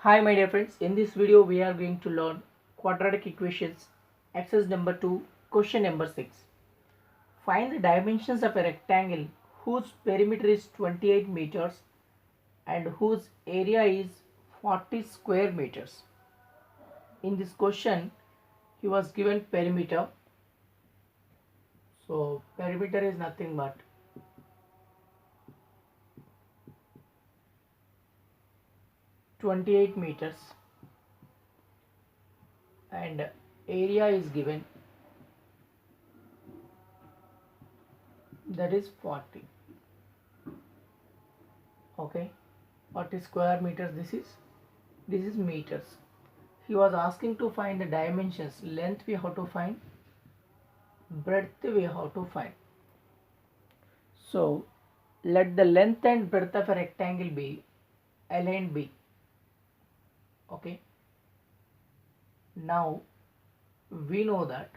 Hi my dear friends, in this video we are going to learn quadratic equations, exercise number 2, question number 6. Find the dimensions of a rectangle whose perimeter is 28 meters and whose area is 40 square meters. In this question, he was given perimeter. So perimeter is nothing but 28 meters and area is given, that is 40. Okay, 40 square meters, this is meters. He was asking to find the dimensions. Length we have to find, breadth we have to find. So let the length and breadth of a rectangle be L and B. Okay, now we know that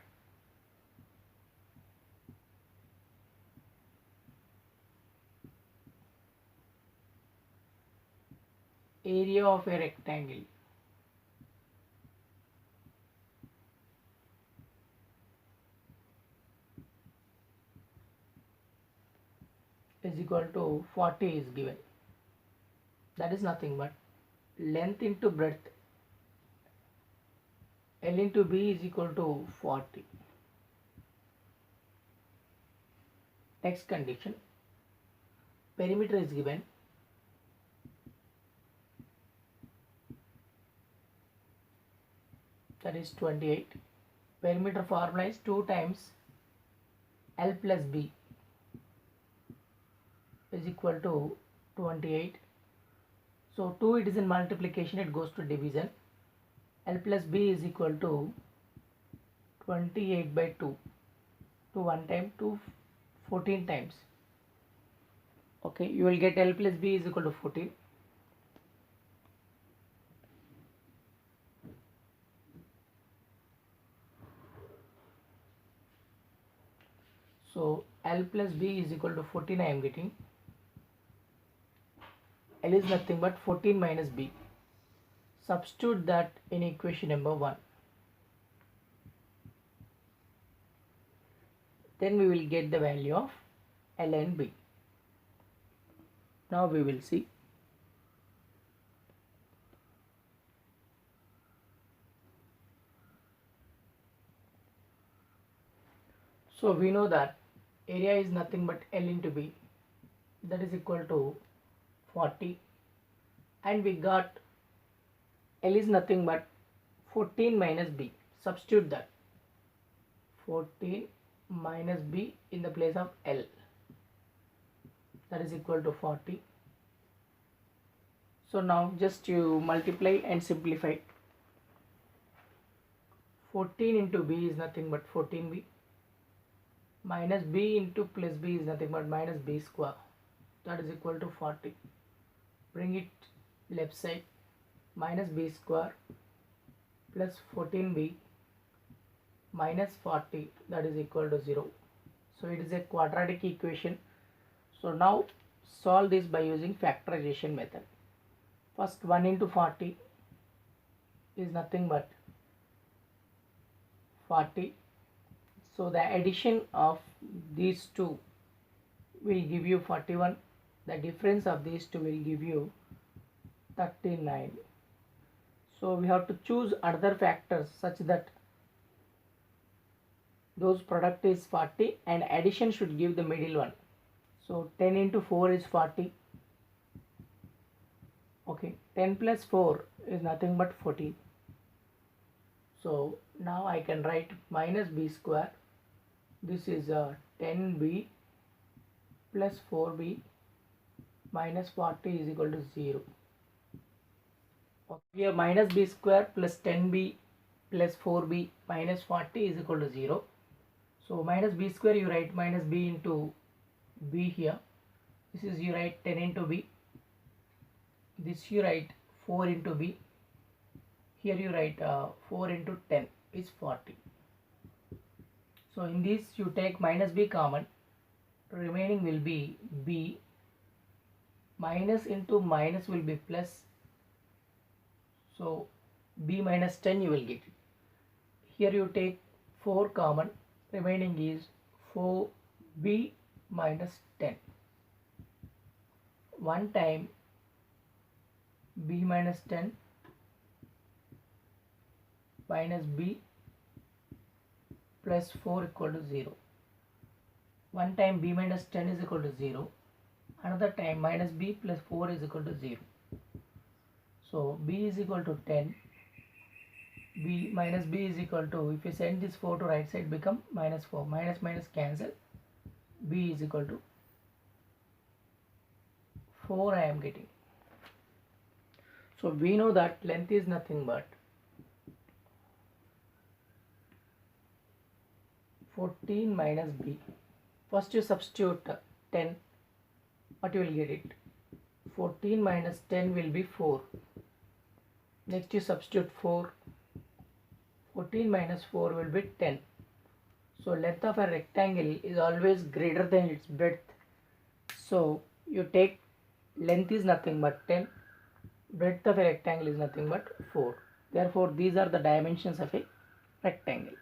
area of a rectangle is equal to 40 is given. That is nothing but length into breadth, L into B is equal to 40. Next condition, perimeter is given, that is 28. Perimeter formula is 2 times L plus B is equal to 28. So 2 it is in multiplication, it goes to division. L plus B is equal to 28 by 2. 2 1 time, 2 14 times. Okay, you will get L plus B is equal to 14. So L plus B is equal to 14 I am getting. L is nothing but 14 minus B. Substitute that in equation number 1. Then we will get the value of L and B. Now we will see. So we know that area is nothing but L into B, that is equal to 40, and we got L is nothing but 14 minus B. Substitute that 14 minus B in the place of L, that is equal to 40. So now just you multiply and simplify. 14 into B is nothing but 14B, minus B into plus B is nothing but minus B square, that is equal to 40. Bring it left side, minus B square plus 14B minus 40, that is equal to 0. So it is a quadratic equation. So now solve this by using factorization method. First 1 into 40 is nothing but 40. So the addition of these two will give you 41. The difference of these two will give you 39. So we have to choose other factors such that those product is 40 and addition should give the middle one. So 10 into 4 is 40. Okay, 10 plus 4 is nothing but 14. So now I can write minus B square. This is 10B plus 4B minus 40 is equal to 0. Okay, here minus B square plus 10B plus 4B minus 40 is equal to 0. So minus B square you write minus B into B here. This is you write 10 into B. This you write 4 into B. Here you write 4 into 10 is 40. So in this you take minus B common. Remaining will be B. Minus into minus will be plus. So b minus 10 you will get it. Here you take 4 common, remaining is 4b minus 10. 1 time b minus 10 minus b plus 4 equal to 0. One time b minus 10 is equal to 0. Another time minus b plus 4 is equal to 0. So b is equal to 10. B minus b is equal to, if you send this 4 to right side, become minus 4. Minus minus cancel. B is equal to 4 I am getting. So we know that length is nothing but 14 minus b. First you substitute 10. What you will get it? 14 minus 10 will be 4. Next you substitute 4. 14 minus 4 will be 10. So length of a rectangle is always greater than its breadth. So you take length is nothing but 10. Breadth of a rectangle is nothing but 4. Therefore these are the dimensions of a rectangle.